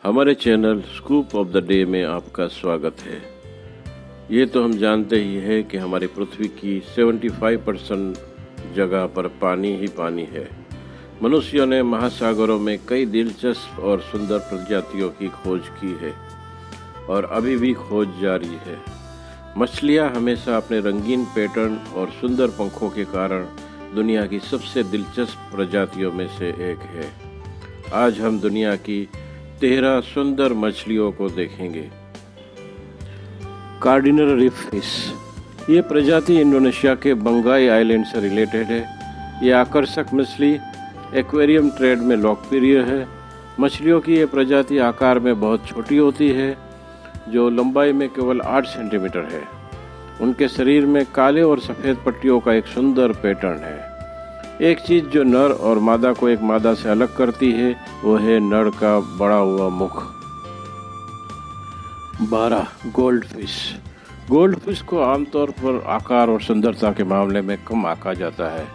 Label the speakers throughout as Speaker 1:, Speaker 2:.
Speaker 1: हमारे channel scoop of the day में आपका स्वागत है। ये तो हम जानते ही हैं कि हमारी पृथ्वी की 75% जगह पर पानी ही पानी है। मनुष्यों ने महासागरों में कई दिलचस्प और सुंदर प्रजातियों की खोज की है और अभी भी खोज जारी है। मछलियाँ हमेशा अपने रंगीन पैटर्न और सुंदर पंखों के कारण दुनिया की सबसे दिलचस्प प्रजातियों में से एक है। आज हम दुनिया की 13 सुंदर मछलियों को देखेंगे। कार्डिनल रीफ फिश, ये प्रजाति इंडोनेशिया के बंगाई आइलैंड से रिलेटेड है। ये आकर्षक मछली एक्वेरियम ट्रेड में लोकप्रिय है। मछलियों की ये प्रजाति आकार में बहुत छोटी होती है, जो लंबाई में केवल 8 सेंटीमीटर है। उनके शरीर में काले और सफ़ेद पट्टियों का एक सुंदर पैटर्न है। एक चीज़ जो नर और मादा को एक मादा से अलग करती है वो है नर का बड़ा हुआ मुख। 12. Gold fish. गोल्ड फिश को आमतौर पर आकार और सुंदरता के मामले में कम आंका जाता है,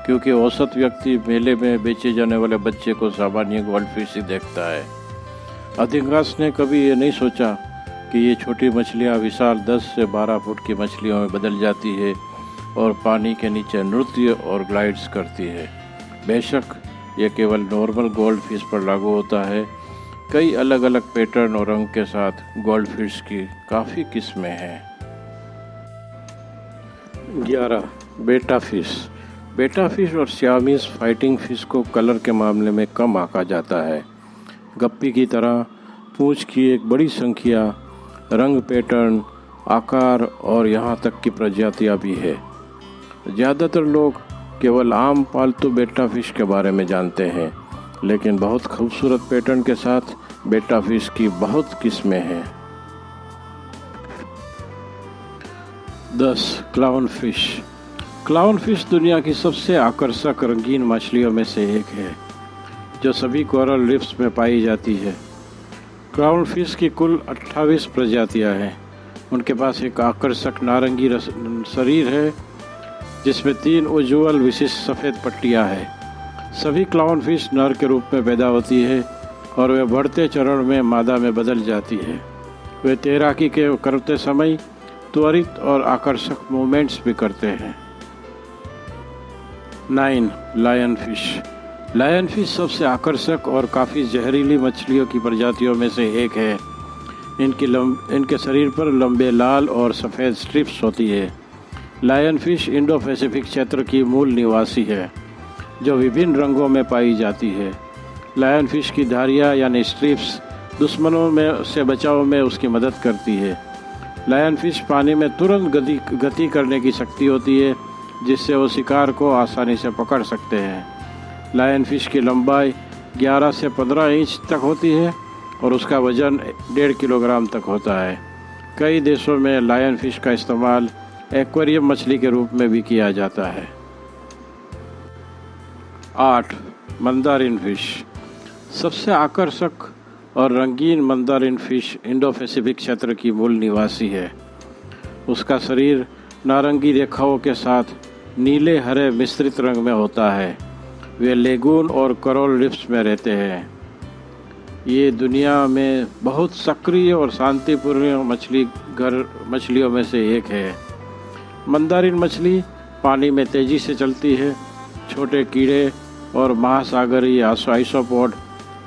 Speaker 1: क्योंकि औसत व्यक्ति मेले में बेचे जाने वाले बच्चे को सामान्य गोल्ड फिश ही देखता है। अधिकांश ने कभी ये नहीं सोचा कि ये छोटी मछलियाँ विशाल 10 से 12 फुट की मछलियों में बदल जाती है और पानी के नीचे नृत्य और ग्लाइड्स करती है। बेशक ये केवल नॉर्मल गोल्ड फिश पर लागू होता है। कई अलग अलग पैटर्न और रंग के साथ गोल्ड फिश की काफ़ी किस्में हैं। 11. बेटा फिश। बेटा फिश और सियामीज फाइटिंग फिश को कलर के मामले में कम आंका जाता है। गप्पी की तरह पूंछ की एक बड़ी संख्या, रंग, पैटर्न, आकार और यहाँ तक की प्रजातियाँ भी है। ज़्यादातर लोग केवल आम पालतू बेटा फिश के बारे में जानते हैं, लेकिन बहुत खूबसूरत पैटर्न के साथ बेटा फिश की बहुत किस्में हैं। 10. Clown fish. क्लाउन फिश दुनिया की सबसे आकर्षक रंगीन मछलियों में से एक है, जो सभी कोरल रीफ्स में पाई जाती है। क्लाउन फिश की कुल 28 प्रजातियां हैं। उनके पास एक आकर्षक नारंगी शरीर है, जिसमें 3 उज्ज्वल विशिष्ट सफ़ेद पट्टियां हैं। सभी क्लाउन फिश नर के रूप में पैदा होती है और वे बढ़ते चरण में मादा में बदल जाती है। वे तैराकी के करते समय त्वरित और आकर्षक मूवमेंट्स भी करते हैं। 9. Lion fish. लायन फिश सबसे आकर्षक और काफ़ी जहरीली मछलियों की प्रजातियों में से एक है। इनके शरीर पर लंबे लाल और सफ़ेद स्ट्रिप्स होती है। लायन फिश इंडो पैसिफिक क्षेत्र की मूल निवासी है, जो विभिन्न रंगों में पाई जाती है। लायन फिश की धारियाँ यानी स्ट्रिप्स दुश्मनों में से बचाव में उसकी मदद करती है। लायन फिश पानी में तुरंत गति करने की शक्ति होती है, जिससे वो शिकार को आसानी से पकड़ सकते हैं। लायन फिश की लंबाई 11 से 15 इंच तक होती है और उसका वजन 1.5 किलोग्राम तक होता है। कई देशों में लायन फिश का इस्तेमाल एक्वेरियम मछली के रूप में भी किया जाता है। 8. Mandarin fish. सबसे आकर्षक और रंगीन मंदारिन फिश इंडो पैसिफिक क्षेत्र की मूल निवासी है। उसका शरीर नारंगी रेखाओं के साथ नीले हरे मिश्रित रंग में होता है। वे लेगून और कोरल रीफ्स में रहते हैं। ये दुनिया में बहुत सक्रिय और शांतिपूर्ण मछलियों में से एक है। मंदारिन मछली पानी में तेज़ी से चलती है। छोटे कीड़े और महासागरीय आइसोपॉड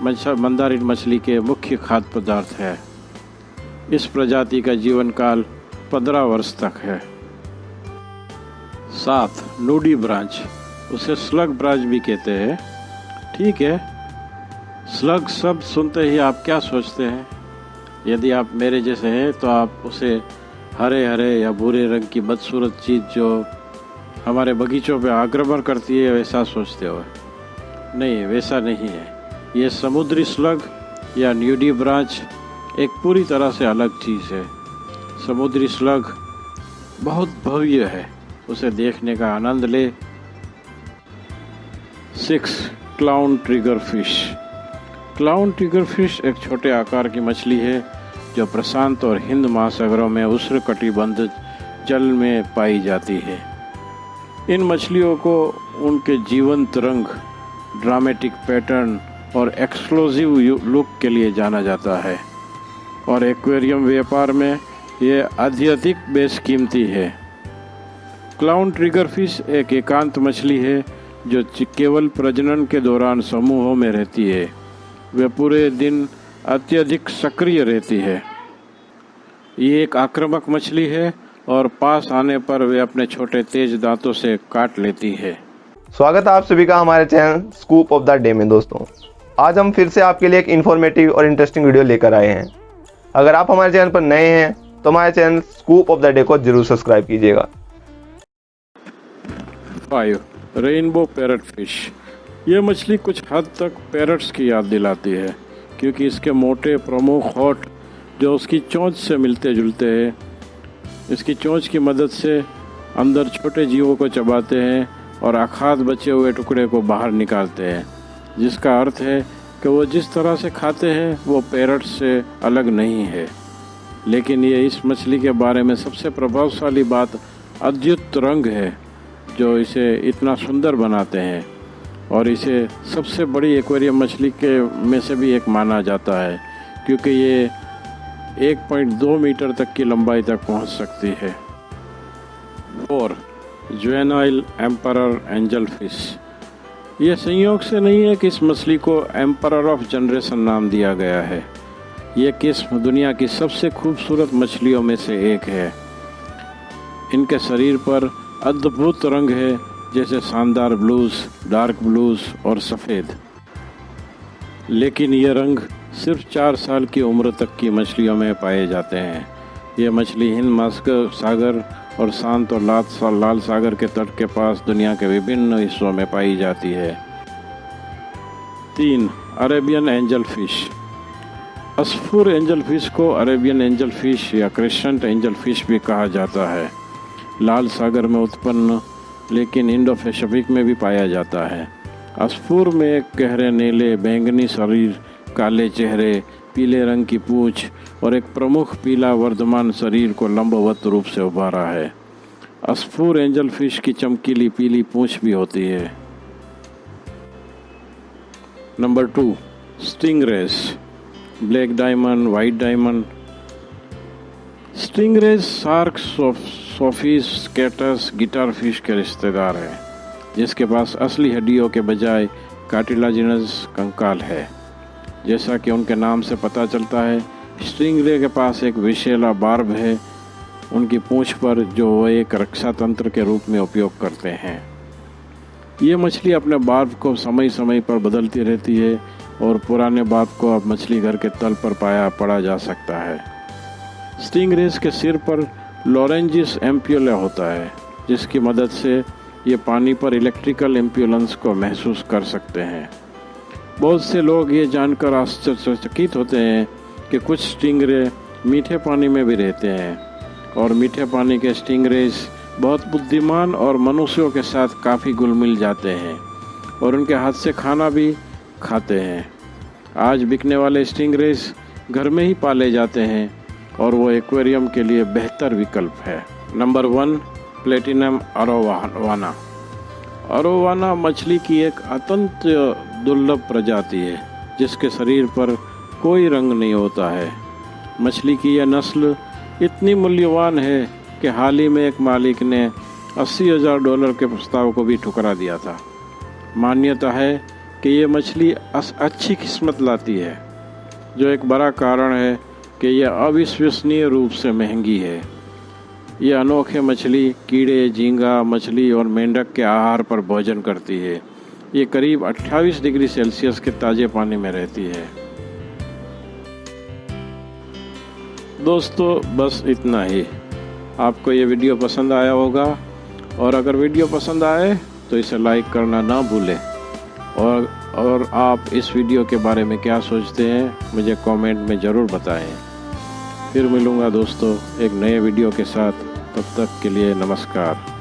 Speaker 1: मंदारिन मछली के मुख्य खाद्य पदार्थ है। इस प्रजाति का जीवन काल 15 वर्ष तक है। 7. नूडी ब्रांच। उसे स्लग ब्रांच भी कहते हैं। ठीक है, स्लग शब्द सुनते ही आप क्या सोचते हैं? यदि आप मेरे जैसे हैं तो आप उसे हरे हरे या भूरे रंग की बदसूरत चीज़ जो हमारे बगीचों पे आक्रमण करती है वैसा सोचते हो। नहीं, वैसा नहीं है। ये समुद्री स्लग या न्यूडी ब्रांच एक पूरी तरह से अलग चीज़ है। समुद्री स्लग बहुत भव्य है, उसे देखने का आनंद ले। 6. Clown trigger fish. Clown trigger fish एक छोटे आकार की मछली है, जो प्रशांत और हिंद महासागरों में उष्णकटिबंध जल में पाई जाती है। इन मछलियों को उनके जीवंत रंग, ड्रामेटिक पैटर्न और एक्सक्लूसिव लुक के लिए जाना जाता है, और एक्वेरियम व्यापार में ये अत्यधिक बेशकीमती है। क्लाउन ट्रिगर फिश एक एकांत मछली है जो केवल प्रजनन के दौरान समूहों में रहती है। वे पूरे दिन अत्यधिक सक्रिय रहती है। ये एक आक्रामक मछली है और पास आने पर वे अपने छोटे तेज दांतों से काट लेती है।
Speaker 2: स्वागत है आप सभी का हमारे channel scoop of the day में। दोस्तों, आज हम फिर से आपके लिए एक इन्फॉर्मेटिव और इंटरेस्टिंग वीडियो लेकर आए हैं। अगर आप हमारे चैनल पर नए हैं तो हमारे channel scoop of the day को जरूर सब्सक्राइब कीजिएगा।
Speaker 1: 5. Rainbow parrot fish. यह मछली कुछ हद तक पैरट्स की याद दिलाती है, क्योंकि इसके मोटे प्रमुख होंठ जो उसकी चोंच से मिलते जुलते हैं, इसकी चोंच की मदद से अंदर छोटे जीवों को चबाते हैं और आखाद बचे हुए टुकड़े को बाहर निकालते हैं, जिसका अर्थ है कि वो जिस तरह से खाते हैं वो पैरट से अलग नहीं है। लेकिन ये इस मछली के बारे में सबसे प्रभावशाली बात अद्भुत रंग है जो इसे इतना सुंदर बनाते हैं, और इसे सबसे बड़ी एक्वेरियम मछली के में से भी एक माना जाता है, क्योंकि ये 1.2 मीटर तक की लंबाई तक पहुंच सकती है। 4. Juvenile emperor angel fish. यह संयोग से नहीं है कि इस मछली को एम्परर ऑफ जनरेशन नाम दिया गया है। यह किस्म दुनिया की सबसे खूबसूरत मछलियों में से एक है। इनके शरीर पर अद्भुत रंग है, जैसे शानदार ब्लूज, डार्क ब्लूज और सफ़ेद। लेकिन ये रंग सिर्फ 4 साल की उम्र तक की मछलियों में पाए जाते हैं। यह मछली हिंद महासागर और शांत और लाल सागर के तट के पास दुनिया के विभिन्न हिस्सों में पाई जाती है। 3. Arabian angel fish. Asfur angel fish को अरेबियन एंजल फिश या क्रेसेंट एंजल फिश भी कहा जाता है। लाल सागर में उत्पन्न, लेकिन इंडो पैसिफिक में भी पाया जाता है। अस्फुर में एक गहरे नीले बैंगनी शरीर, काले चेहरे, पीले रंग की पूंछ और एक प्रमुख पीला वर्धमान शरीर को लंबवत रूप से उभारा है। अस्फुर एंजल फिश की चमकीली पीली पूंछ भी होती है। Number 2. Stingrays. Black diamond, white diamond. Stingrays shark, sawfish, skates, guitar fish के रिश्तेदार हैं, जिसके पास असली हड्डियों के बजाय कार्टिलाजिनस कंकाल है। जैसा कि उनके नाम से पता चलता है, स्टिंगरे के पास एक विशेला बार्ब है उनकी पूंछ पर, जो वो एक रक्षा तंत्र के रूप में उपयोग करते हैं। ये मछली अपने बार्ब को समय समय पर बदलती रहती है, और पुराने बार्ब को अब मछली घर के तल पर पड़ा जा सकता है। स्टिंगरेस के सिर पर लॉरेंजिस एम्प्यूला होता है, जिसकी मदद से ये पानी पर इलेक्ट्रिकल इम्पल्स को महसूस कर सकते हैं। बहुत से लोग ये जानकर आश्चर्यचकित होते हैं कि कुछ स्टिंगरे मीठे पानी में भी रहते हैं, और मीठे पानी के स्टिंगरेस बहुत बुद्धिमान और मनुष्यों के साथ काफ़ी घुल मिल जाते हैं, और उनके हाथ से खाना भी खाते हैं। आज बिकने वाले स्टिंगरेस घर में ही पाले जाते हैं, और वो एक्वेरियम के लिए बेहतर विकल्प है। नंबर 1. प्लेटिनम अरोवाना। अरोवाना मछली की एक अत्यंत दुर्लभ प्रजाति है, जिसके शरीर पर कोई रंग नहीं होता है। मछली की यह नस्ल इतनी मूल्यवान है कि हाल ही में एक मालिक ने $80,000 के प्रस्ताव को भी ठुकरा दिया था। मान्यता है कि ये मछली अच्छी किस्मत लाती है, जो एक बड़ा कारण है कि यह अविश्वसनीय रूप से महंगी है। ये अनोखे मछली कीड़े, झींगा मछली और मेंढक के आहार पर भोजन करती है। ये करीब 28 डिग्री सेल्सियस के ताज़े पानी में रहती है। दोस्तों, बस इतना ही। आपको ये वीडियो पसंद आया होगा, और अगर वीडियो पसंद आए तो इसे लाइक करना ना भूलें, और आप इस वीडियो के बारे में क्या सोचते हैं मुझे कमेंट में ज़रूर बताएं। फिर मिलूँगा दोस्तों एक नए वीडियो के साथ। तब तक के लिए नमस्कार।